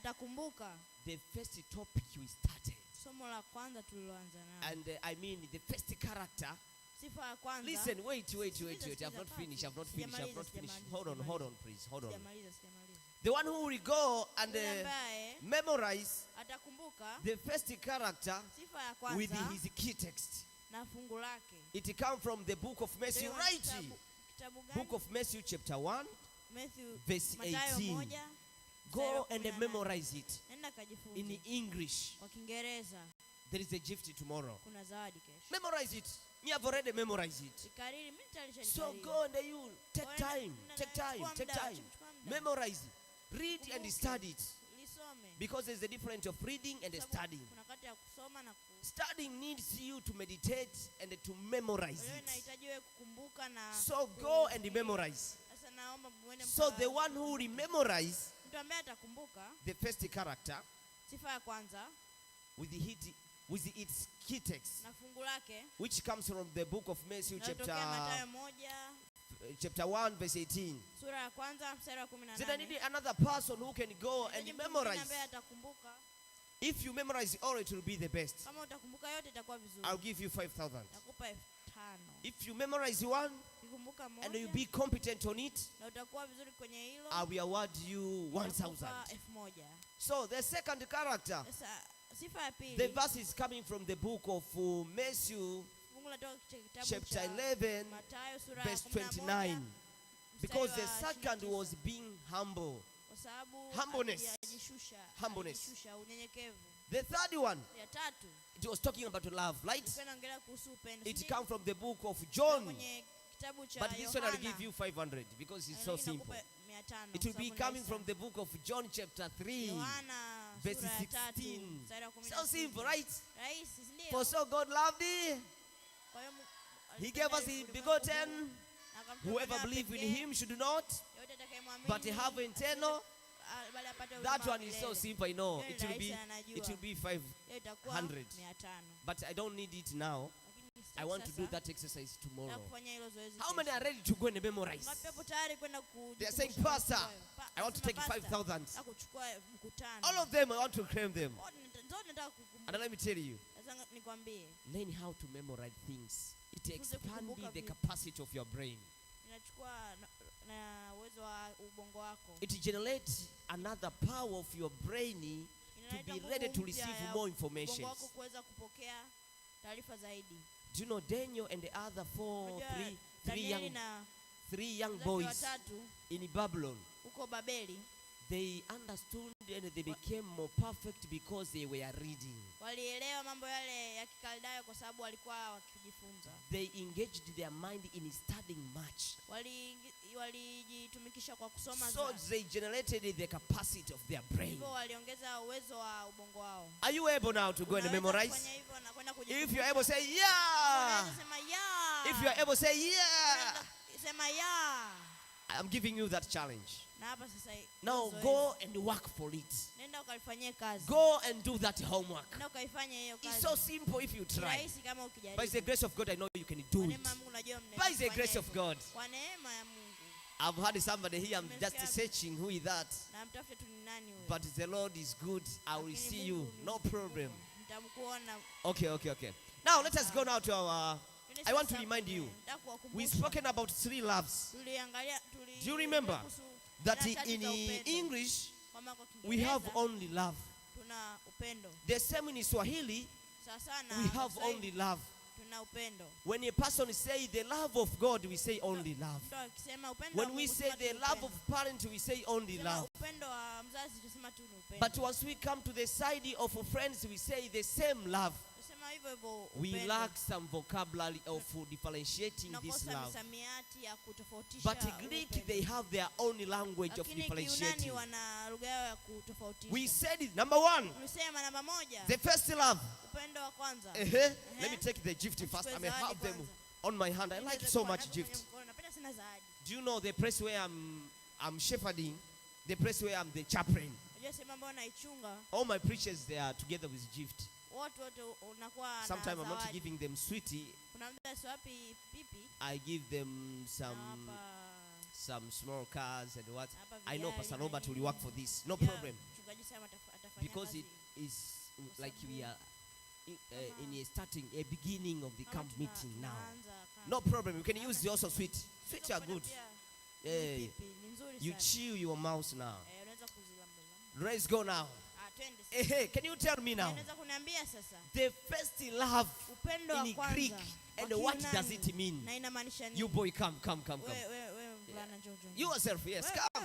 atakumbuka the first topic we started. Somo la kwanza tuliloanza nalo. And I mean the first character. Sifa ya kwanza. Listen, wait. I've not finished. Hold on, please. Hold on. The one who will go and memorize the first character with his key text. It comes from the book of Matthew, right? Book of Matthew chapter 1, verse 18. Go and memorize it in English. There is a gift tomorrow. Memorize it. Me have already memorized it. So go and you take time. Memorize it. Read and study it. Because there's a difference of reading and studying. Studying needs you to meditate and to memorize it. So go and memorize. So the one who will memorize the first character with its key text, which comes from the book of Matthew chapter 1 verse 18. Then I need another person who can go and memorize. If you memorize all, it will be the best. I'll give you 5,000. If you memorize one and you be competent on it, I will award you 1,000. So the second character, the verse is coming from the book of Matthew chapter 11 verse 29. Because the second was being humble. Humbleness. The third one, it was talking about love, right? It comes from the book of John. But this one I'll give you 500 because it's so simple. It will be coming from the book of John chapter 3 verse 16. So simple, right? For so God loved thee, he gave us his begotten. Whoever believes in him should not, but have eternal. That one is so simple, you know. It will be 500. But I don't need it now. I want to do that exercise tomorrow. How many are ready to go and memorize? They are saying, Pastor, I want to take 5,000. All of them, I want to claim them. And let me tell you, learn how to memorize things. It expands the capacity of your brain. It generates another power of your brain to be ready to receive more information. Do you know Daniel and the other three young boys in Babylon? They understood and they became more perfect because they were reading. They engaged their mind in studying much. So they generated the capacity of their brain. Are you able now to go and memorize? If you're able, say yeah. If you're able, say yeah. I'm giving you that challenge. Now go and work for it. Go and do that homework. It's so simple if you try. By the grace of God, I know you can do it. By the grace of God. I've heard somebody here, I'm just searching who is that. But the Lord is good. I will see you. No problem. Okay. Now let us go now to our... I want to remind you, we've spoken about 3 loves. Do you remember that in English, we have only love? The same in Swahili, we have only love. When a person says the love of God, we say only love. When we say the love of parents, we say only love. But once we come to the side of friends, we say the same love. We lack some vocabulary of differentiating this love. But Greek, they have their own language of differentiating. We said it, number 1, the first love. Let me take the gift first. I may have them on my hand. I like so much gift. Do you know the place where I'm shepherding, the place where I'm the chaplain? All my preachers, they are together with gift. Sometimes I'm not giving them sweetie. I give them some small cars and what. I know Pastor Robert will work for this. No problem. because it is like we are starting a beginning of the camp meeting now. No problem. You can use the also sweet. Sweet are good. You chew your mouth now. Let's go now. Hey, can you tell me now? The first love in Greek, and what does it mean? You boy, come. You yourself, yes, come.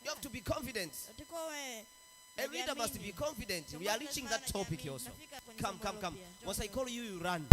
You have to be confident. A leader must be confident. We are reaching that topic also. Come. Once I call you, you run.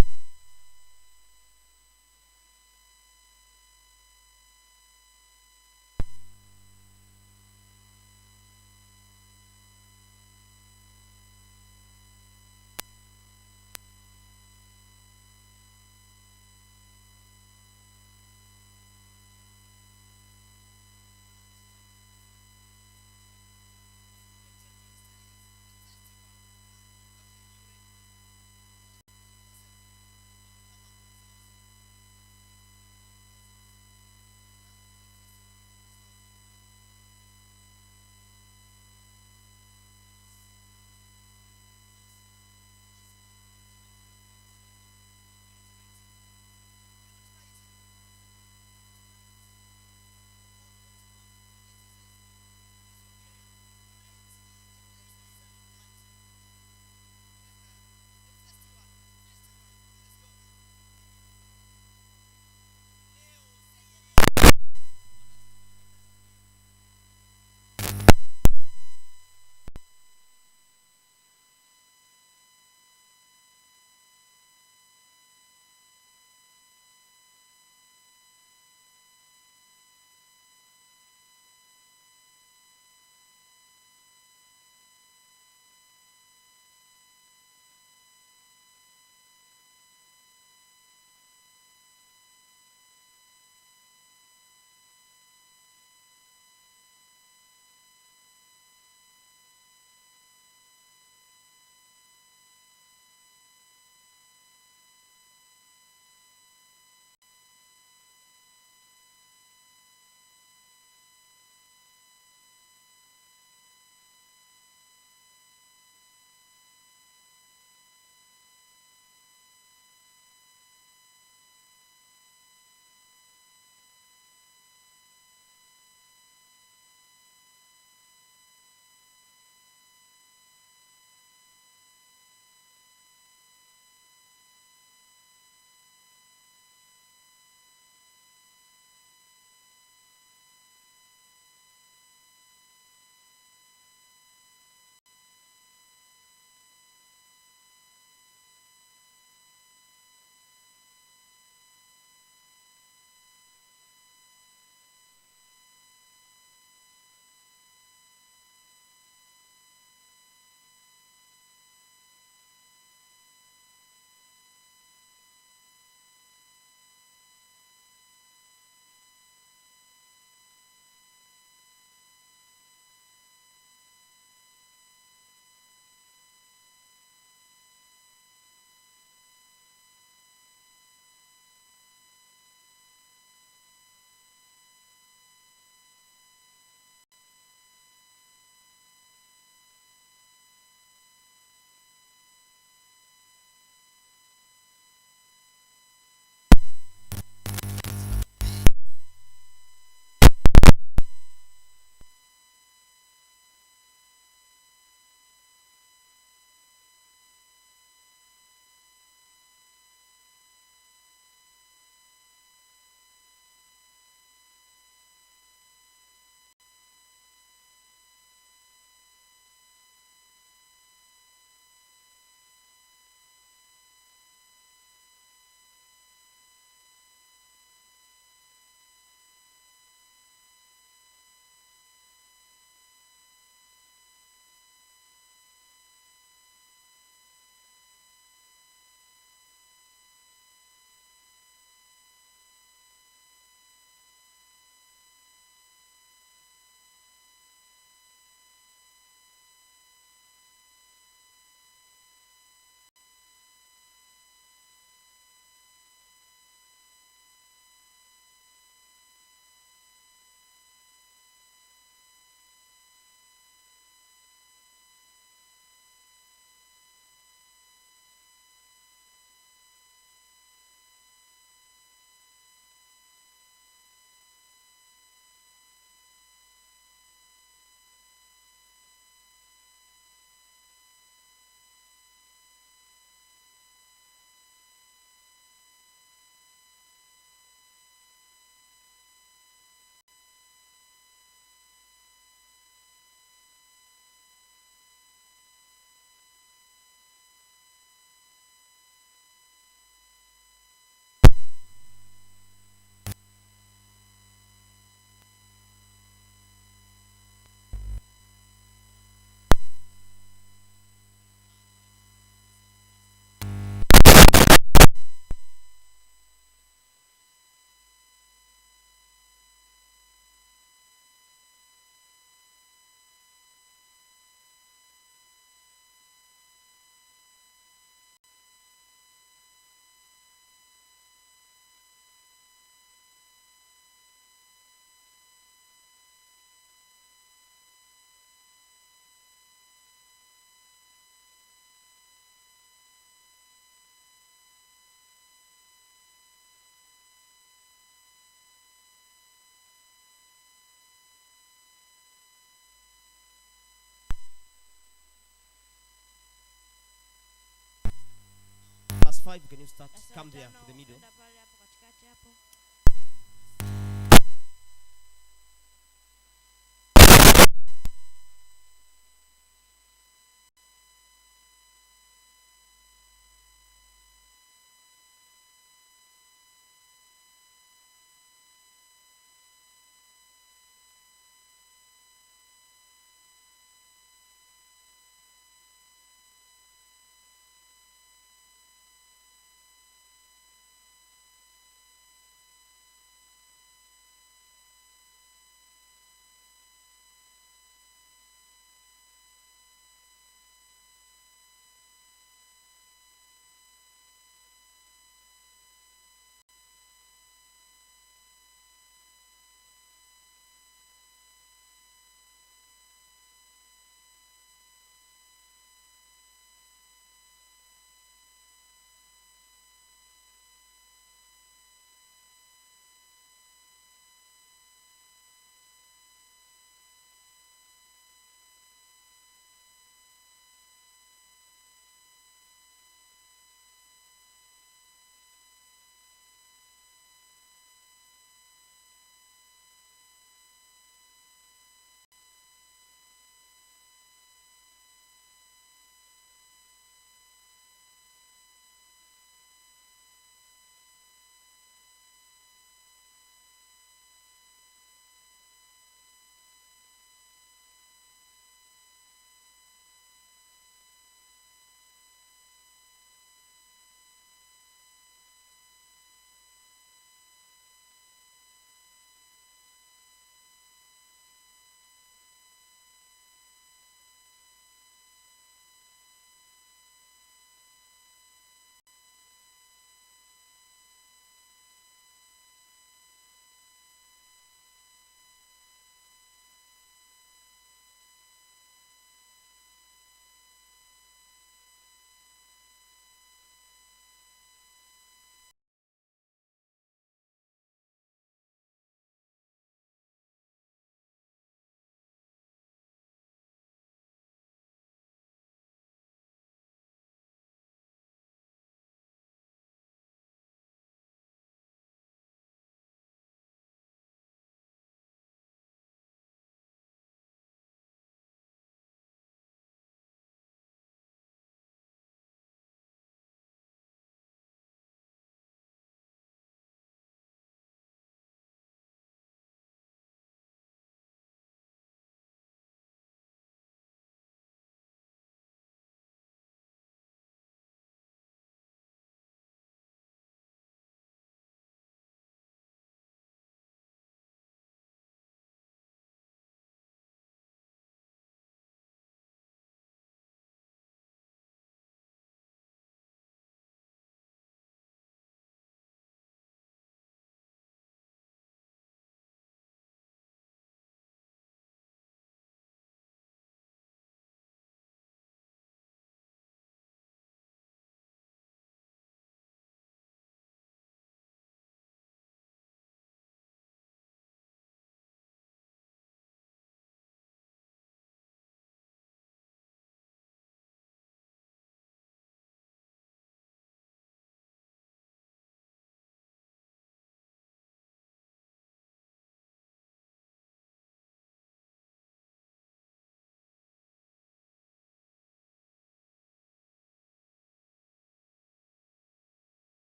5, can you start? Darasa la Come there tano, to the middle. enda pale hapo katikati hapo.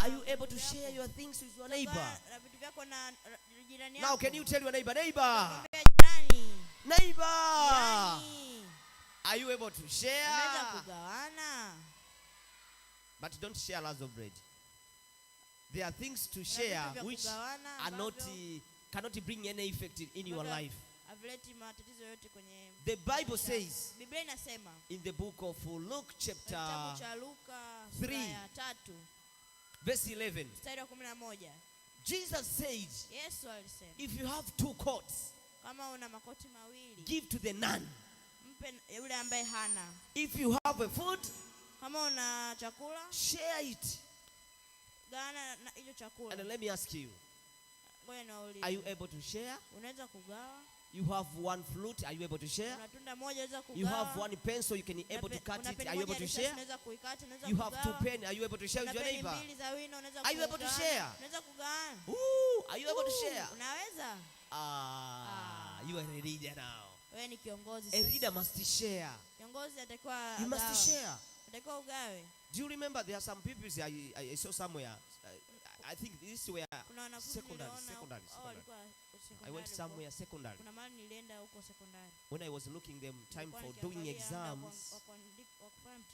Are you able to share your things with your neighbor? Now can you tell your neighbor, neighbor, are you able to share? But don't share lots of bread. There are things to share which are not cannot bring any effect in your life. The Bible says in the book of Luke chapter 3 verse 11, Jesus says, if you have 2 coats, give to the none. If you have a food, share it. And let me ask you, are you able to share? You have 1 flute, are you able to share? You have 1 pencil, you can able to cut it, are you able to share? You have 2 pens, are you able to share with your neighbor? Are you able to share? Ooh, are you able to share? You are a leader now. A leader must share. You must share. Do you remember there are some people I saw somewhere? I think this were secondary. I went somewhere secondary. When I was looking them time for doing exams,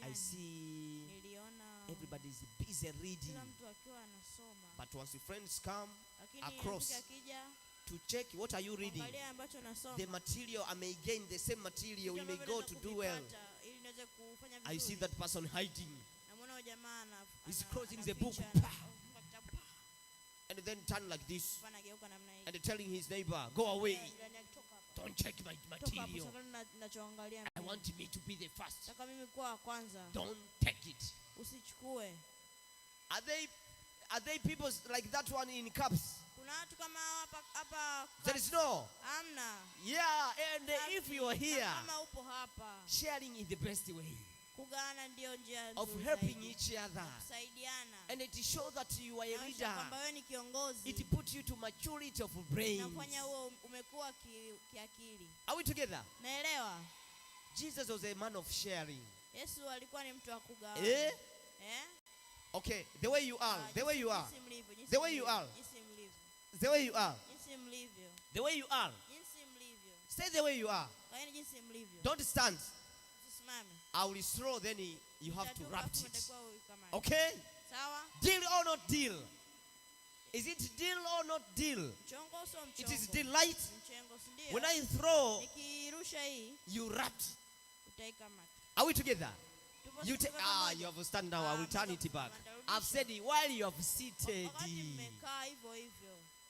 I see everybody's busy reading. But once the friends come across to check what are you reading, the material I may gain the same material, you may go to do well. I see that person hiding. He's closing the book. And then turn like this. And telling his neighbor, go away. Don't check my material. I want me to be the first. Don't take it. Are they people like that one in Kaps? There is no. Yeah, and if you are here, sharing is the best way of helping each other. And it shows that you are a leader. It puts you to maturity of brains. Are we together? Jesus was a man of sharing. Eh? Okay, the way you are, the way you are, the way you are, the way you are, the way you are. Stay the way you are. Don't stand. I will throw, then you have to wrap it. Okay? Deal or not deal? Is it deal or not deal? It is delight. When I throw, you wrap. Are we together? You take. You have to stand now. I will turn it back. I've said it while you have seated.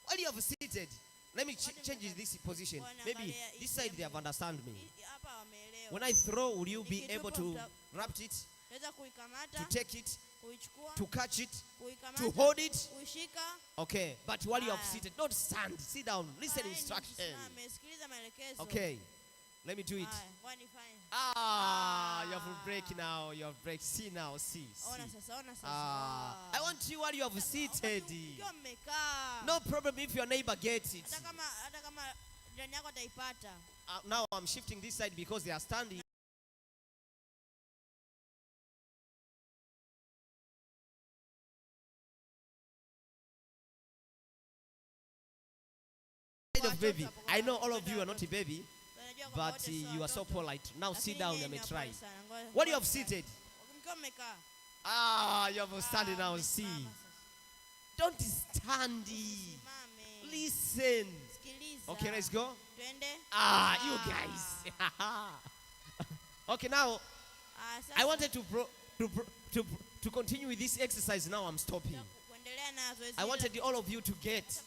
While you have seated, let me change this position. Maybe this side they have understand me. When I throw, will you be able to wrap it, to take it, to catch it, to hold it? Okay, but while you have seated, don't stand. Sit down. Listen instruction. Okay, let me do it. You have to break now. You have to break. See now. See. I want you while you have seated. No problem if your neighbor gets it. Now I'm shifting this side because they are standing. Of baby. I know all of you are not a baby, but you are so polite. Now sit down and may try. What you have seated? You have standing now. See. Don't stand. Listen. Okay, let's go. You guys. Okay, now I wanted to continue with this exercise. Now I'm stopping. I wanted all of you to get